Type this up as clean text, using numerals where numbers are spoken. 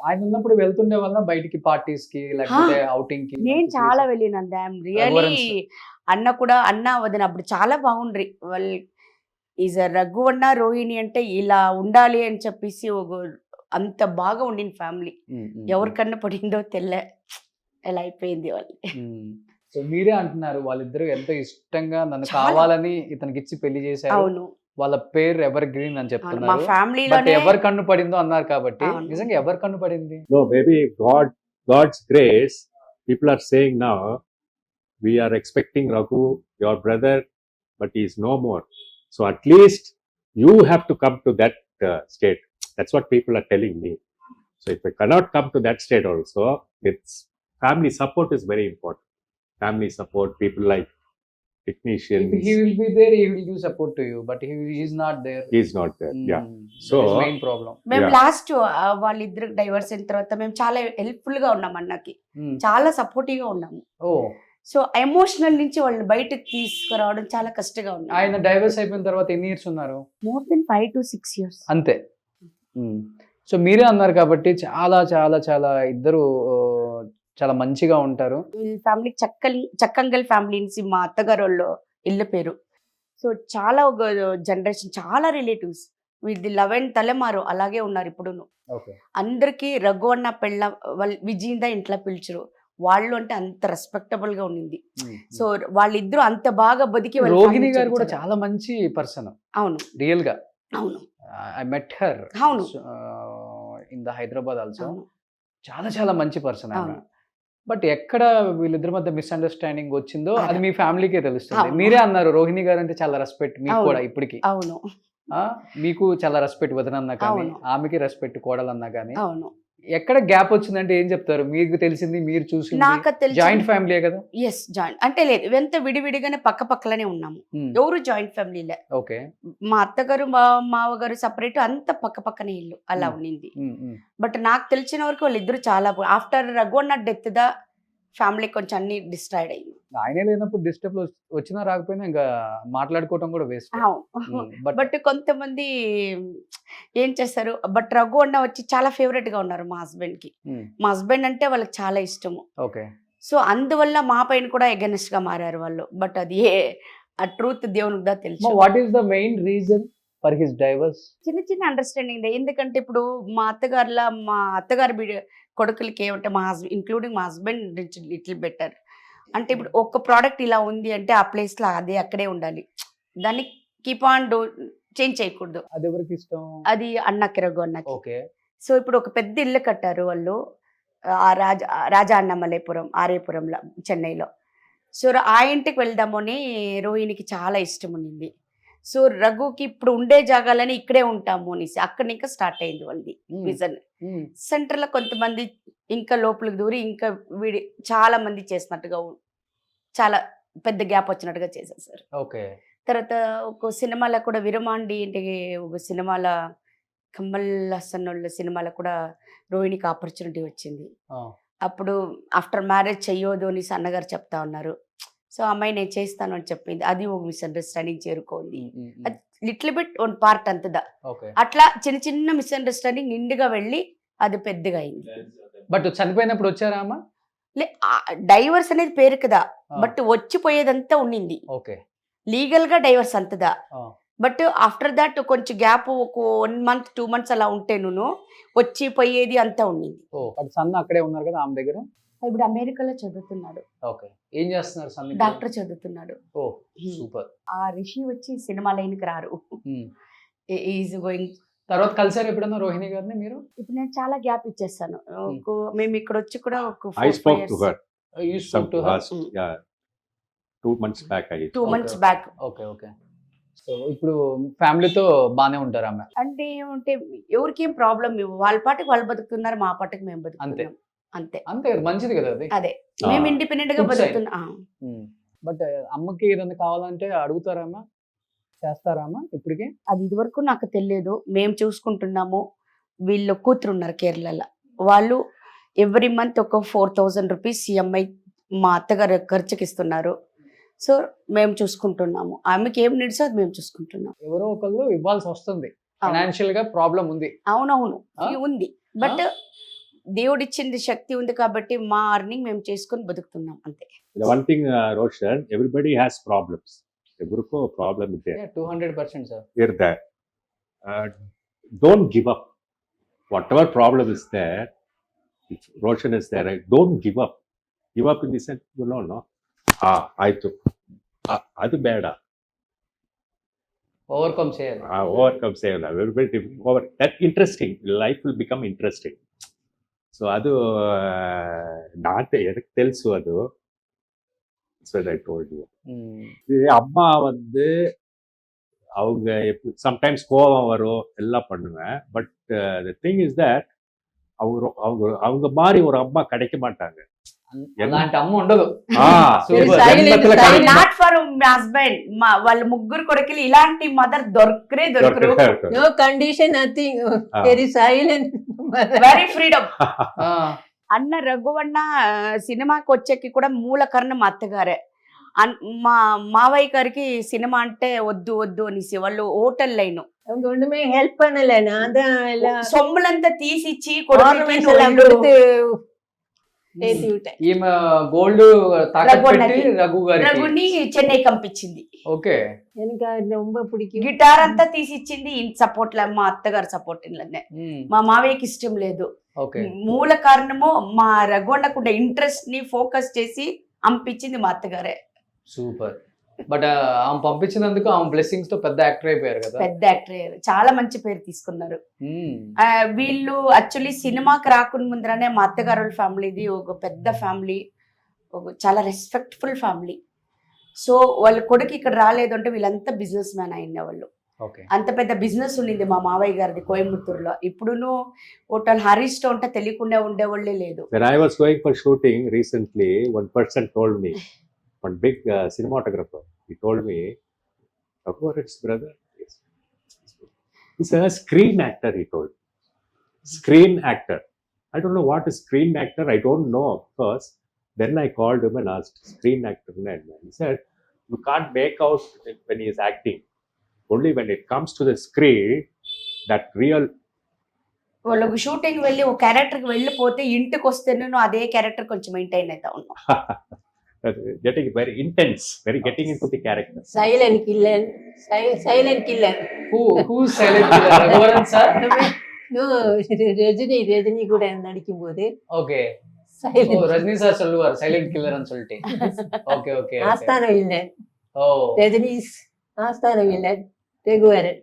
ఆయన ఉన్నప్పుడు వెళ్తుండే వల్ల బయటికి పార్టీస్ కి లేకపోతే అవుటింగ్ కి నేను చాలా వెళ్ళినండి. I'm really Reverence. అన్న కూడా అన్న వదిన అప్పుడు చాలా బాగుండ్రి. వాళ్ళు ఈజ్ రఘు అన్న రోహిణి అంటే ఇలా ఉండాలి అని చెప్పేసి అంత బాగా ఉండిన ఫ్యామిలీ. ఎవరికన్నా పడిందో తెల్ల ఎలా అయిపోయింది వాళ్ళు. సో మీరే అంటున్నారు వాళ్ళిద్దరు ఎంతో ఇష్టంగా నన్ను చాలా. కావాలని ఇతనికి ఇచ్చి పెళ్లి చేశారు, అవును వాళ్ళ పేరు ఎవర్ గ్రీన్ అని అవును. మా చెప్తున్నారు. బట్ ఫ్యామిలీలోనే ఎవరు కన్ను పడిందో అన్నారు కాబట్టి అవును. నిజంగా ఎవరు కన్ను పడింది? No, maybe God's grace. People are saying now, we are expecting Raghu, your brother, but he is no more. So at least you have to come to that state. That's what people are telling me. So if I cannot come to that state also, it's family support is very important. Family support, people like technicians. If he will be there, he will give support to you, but he is not there. He is not there. Yeah. So So- main problem. మేము Yeah. Last వాళ్ళిద్దరు divorce అయిన తర్వాత మేము చాలా helpful గా ఉన్నాం అన్నకి. చాలా సపోర్టివ్ గా ఉన్నాము. ఓ సో ఎమోషనల్ నుంచి వాళ్ళని బయటకు తీసుకురావడం చాలా కష్టంగా ఉంది. ఆయన డైవర్స్ అయిపోయిన తర్వాత ఎన్ని ఇయర్స్ ఉన్నారు? More than 5 to 6 years. అంతే. సో మీరే అన్నారు కాబట్టి చాలా చాలా చాలా ఇద్దరు చాలా మంచిగా ఉంటారు. వీళ్ళ ఫ్యామిలీ చక్కంగల్ ఫ్యామిలీ నుంచి మా అత్తగారు వాళ్ళు ఇళ్ళ పేరు. సో చాలా ఒక జనరేషన్ చాలా రిలేటివ్స్ వీళ్ళది 11 తలమారు అలాగే ఉన్నారు ఇప్పుడును. ఓకే. అందరికి రఘు అన్న పెళ్ళ వాళ్ళు విజయిందా ఇంట్లో పిలిచరు. వాళ్ళు అంటే అంత రెస్పెక్టబుల్ గా ఉండింది. సో వాళ్ళిద్దరూ అంత బాగా బతికి వాళ్ళ రోహిణి family గారు కూడా చూపించారు. చాలా మంచి పర్సన్ అవును రియల్ గా. అవును ఐ మెట్ హర్ అవును ఇన్ ద హైదరాబాద్ ఆల్సో. అవును చాలా చాలా మంచి పర్సన్ ఆమె. అవును. బట్ ఎక్కడ వీళ్ళిద్దరి మధ్య మిస్అండర్స్టాండింగ్ వచ్చిందో అదే. అది మీ ఫ్యామిలీకే తెలుస్తుంది. అవును. మీరే అన్నారు రోహిణి గారు అంటే చాలా రెస్పెక్ట్ మీకు అవును. కూడా ఇప్పటికి. అవును మీకు చాలా రెస్పెక్ట్ వదనన్నా కానీ అవును. ఆమెకి రెస్పెక్ట్ కోడలన్నా కానీ. అవును ఎక్కడ గ్యాప్ వచ్చిందంటే ఏం చెప్తారు? మీకు తెలిసింది మీరు చూసింది నాకు తెలిసి జాయింట్ ఫ్యామిలీ కదా? ఎస్ జాయింట్ అంటే లేదు ఎంత విడివిడిగానే పక్క పక్కలనే ఉన్నాము. ఎవరు జాయింట్ ఫ్యామిలీలే. ఓకే. మా అత్తగారు మా మావగారు సపరేట్ అంత పక్క పక్కనే ఇల్లు అలా ఉండింది. బట్ నాకు తెలిసిన వరకు వాళ్ళిద్దరు చాలా ఆఫ్టర్ రఘువన్న డెత్ దా ఫ్యామిలీ కొంచెం అన్ని డిస్ట్రాయిడ్ అయింది. ఆయనే లేనప్పుడు డిస్టర్బ్ వచ్చినా రాకపోయినా ఇంకా మాట్లాడుకోవటం కూడా వేస్ట్. బట్ బట్ కొంతమంది ఏం చేస్తారు, బట్ రఘు అన్న వచ్చి చాలా ఫేవరెట్ గా ఉన్నారు మా హస్బెండ్ కి. మా హస్బెండ్ అంటే వాళ్ళకి చాలా ఇష్టము. ఓకే. సో అందువల్ల మా పైన కూడా ఎగనెస్ట్ గా మారారు వాళ్ళు. బట్ అది ఆ ట్రూత్ దేవునికి దా తెలుసు. What is the main reason for his divorce? చిన్న చిన్న అండర్స్టాండింగ్. ఎందుకంటే ఇప్పుడు మా అత్తగారి కొడుకులకి ఏమంటే మా హస్బెండ్ ఇంక్లూడింగ్ మా హస్బెండ్ లిటిల్ బెటర్ అంటే ఇప్పుడు ఒక ప్రోడక్ట్ ఇలా ఉంది అంటే ఆ ప్లేస్ లో అది అక్కడే ఉండాలి. దాన్ని కీప్ ఆన్ చేంజ్ చేయకూడదు. అది ఎవరికి ఇష్టం? అది అన్నకి రఘు అన్నకి. ఓకే. సో ఇప్పుడు ఒక పెద్ద ఇల్లు కట్టారు వాళ్ళు ఆ రాజా అన్నమలైపురం ఆర్యపురంలో చెన్నైలో. సో ఆ ఇంటికి వెళ్దాము అని రోహిణికి చాలా ఇష్టం ఉన్నింది. సో రఘుకి ఇప్పుడు ఉండే జాగాలని ఇక్కడే ఉంటాము అనేసి అక్కడ ఇంకా స్టార్ట్ అయింది వాళ్ళది విజన్. సెంటర్ లో కొంతమంది ఇంకా లోపలికి దూరి ఇంకా చాలా మంది చేసినట్టుగా చాలా పెద్ద గ్యాప్ వచ్చినట్టుగా చేసేసారు. ఓకే. తర్వాత ఒక సినిమాలో కూడా విరమాండి అంటే ఒక సినిమాల కమల్ హాసన్ వాళ్ళ సినిమాలో కూడా రోహిణికి ఆపర్చునిటీ వచ్చింది. అప్పుడు ఆఫ్టర్ మ్యారేజ్ చెయ్యొద్దు అని అన్నగారు చెప్తా ఉన్నారు. సో అమ్మాయి నేను చేస్తాను అని చెప్పింది. అది ఒక మిస్అండర్స్టాండింగ్ చేరుకోండి. అది లిటిల్ బిట్ వన్ పార్ట్ అంతదా. అట్లా చిన్న చిన్న మిస్అండర్స్టాండింగ్ నిండుగా వెళ్ళి అది పెద్దగా అయింది. బట్ చనిపోయినప్పుడు వచ్చారా అమ్మ? డైవర్స్ అనేది పేరు కదా, బట్ వచ్చిపోయేదంతా ఉండింది. ఓకే. లీగల్ గా డైవర్స్ అంతదా. బట్ ఆఫ్టర్ దాట్ కొంచెం గ్యాప్ ఒక 1 month 2 months అలా ఉంటే నువ్వు వచ్చి పోయేది అంతా ఉండింది. సన్ అక్కడే ఉన్నారు కదా ఆమె దగ్గర? ఇప్పుడు అమెరికాలో చదువుతున్నాడు. ఓకే. ఏం చేస్తున్నారు సన్? డాక్టర్ చదువుతున్నాడు. ఓ సూపర్. ఆ రిషి వచ్చి సినిమా లైన్కి రారు. Is going. తర్వాత కలిసారు ఎప్పుడన్నా రోహిణి గారిని మీరు? ఇప్పుడు నేను చాలా గ్యాప్ ఇచ్చేస్తాను. మేము ఇక్కడ వచ్చి కూడా ఒక I spoke to her. You spoke to her? Yeah, 2 months back. 2 months back. Okay. Okay. So ఇప్పుడు ఫ్యామిలీతో బానే ఉంటారు ఆమె? అంటే ఏమంటే ఎవరికి ఏం ప్రాబ్లం వాళ్ళ పాటికి వాళ్ళు బతుకుతున్నారు, మా పాటికి మేము బతుకుతున్నాం అంతే. అంతే మంచిది కదా అది. అదే మేము ఇండిపెండెంట్ గా బతుకుతున్నాం. బట్ అమ్మకి ఏదైనా కావాలంటే అడుగుతారమ్మా, చేస్తారమ్మా ఇప్పటికి? అది ఇదివరకు నాకు తెలియదు. మేము చూసుకుంటున్నాము. వీళ్ళు కూతురు ఉన్నారు కేరళలో, వాళ్ళు ఎవ్రీ మంత్ ఒక 4,000 రూపీస్ ఈఎంఐ మా అత్తగారు ఖర్చుకి ఇస్తున్నారు. సో మేము చూసుకుంటున్నాము. ఆమెకి ఏం నీడ్స్ అది మేము చూసుకుంటున్నాం. ఎవరో ఒకళ్ళు ఇవ్వాల్సి వస్తుంది, ఫైనాన్షియల్ గా ప్రాబ్లం ఉంది. అవునవును ఉంది. బట్ దేవుడిచ్చింది శక్తి ఉంది కాబట్టి మా అర్నింగ్ మేము చేసుకొని బతుకుతున్నాం అంతే. The one thing, Roshan, everybody has problems. Everyko problem is there. 200% sir. You're there. Don't give up. Whatever problem is there, if Roshan is there, right? Don't give up. Give up in the sense, you know, no? Aitu. Adu beda. Overcome చేయాలి. Overcome sayala. Everybody over. That interesting. Life will become interesting. So adu not enak telusu adu. That's what I told you. அம்மா வந்து அவங்க sometimes கோபம் வரும் எல்லாம் பண்ணுவேன். But the thing is that அவங்க மாதிரி ஒரு அம்மா கிடைக்க மாட்டாங்க. అలాంటి అమ్మ ఉండదు. నాట్ ఫర్ మై హస్బెండ్, వాళ్ళ ముగ్గురు కొడుకులు ఇలాంటి మదర్ దొరకరు. No condition, nothing, very silent, very freedom. అన్న రఘువన్న సినిమాకి వచ్చేకి కూడా మూల కారణం మా అత్తగారే. మా మావయ్య గారికి సినిమా అంటే వద్దు వద్దు అనేసి వాళ్ళు హోటల్ లైన్ அவங்க ஒண்ணுமே ஹெல்ப் பண்ணல. நான் தான் எல்லாம் సొమ్ములంతా తీసిచ్చి ornaments எல்லாம் கொடுத்து ஏத்தி விட்டேன். ఈమె గోల్డ్ తాకట్టు పెట్టి రఘు గారికి రఘుని చెన్నై పంపించింది. ఓకే. எனக்கு அது ரொம்ப பிடிக்கும். గిటార్ అంతా తీసిచ్చింది సపోర్ట్ లా, మా అత్తగారు సపోర్ట్ ఇల్లనే. మా మావయ్యకి ఇష్టం లేదు. ఓకే. మూల కారణము మా రఘువన్నకుండా ఇంట్రెస్ట్ ని ఫోకస్ చేసి పంపించింది మా అత్తగారే. సూపర్. బట్ ఆమె పంపించినందుకు ఆమె బ్లెస్సింగ్స్ తో పెద్ద యాక్టర్ అయిపోయారు కదా. పెద్ద యాక్టర్ అయ్యారు, చాలా మంచి పేరు తీసుకున్నారు. వీళ్ళు యాక్చువల్లీ సినిమాకి రాకుండా ముందరనే మా అత్తగారు వాళ్ళ ఫ్యామిలీది ఒక పెద్ద ఫ్యామిలీ, ఒక చాలా రెస్పెక్ట్ఫుల్ ఫ్యామిలీ. సో వాళ్ళ కొడుకు ఇక్కడ రాలేదు అంటే వీళ్ళంతా బిజినెస్ మ్యాన్ అయిన వాళ్ళు. అంత పెద్ద బిజినెస్ ఉండింది మా మావయ్య గారిది కోయంబత్తూరులో. ఇప్పుడును హోటల్ హరీష్ తో ఉంటే తెలియకుండా ఉండేవాళ్ళే లేదు. When I was going for shooting recently, one person told me, one big cinematographer, he told me, Raghuvaran's brother, yes, he's a screen actor, he told. Screen actor. I don't know what is screen actor, I don't know, of course. Then I called him and asked, screen actor, and he said, you can't make out when he is acting. Only when it comes to the screen, that real. వాళ్ళకు shooting వెళ్ళి ఒక క్యారెక్టర్కి వెళ్ళిపోతే ఇంటికి వస్తే నేను అదే character కొంచెం మెయింటైన్ అవుతా ఉన్నాం. Getting very intense, very getting into the character. Silent killer, silent killer. Who silent killer? Raghuvaran sir? No, Rajini கூட நடிக்கும் போது. ஓகே. சைலண்ட். ஓ, ரஜினி சார் சொல்லுவார் சைலண்ட் கில்லர் னு சொல்லிட்டு. Okay okay. ஆஸ்தான வில்லன். ஓ. ரஜினி ஆஸ்தான வில்லன் ரகுவரன்.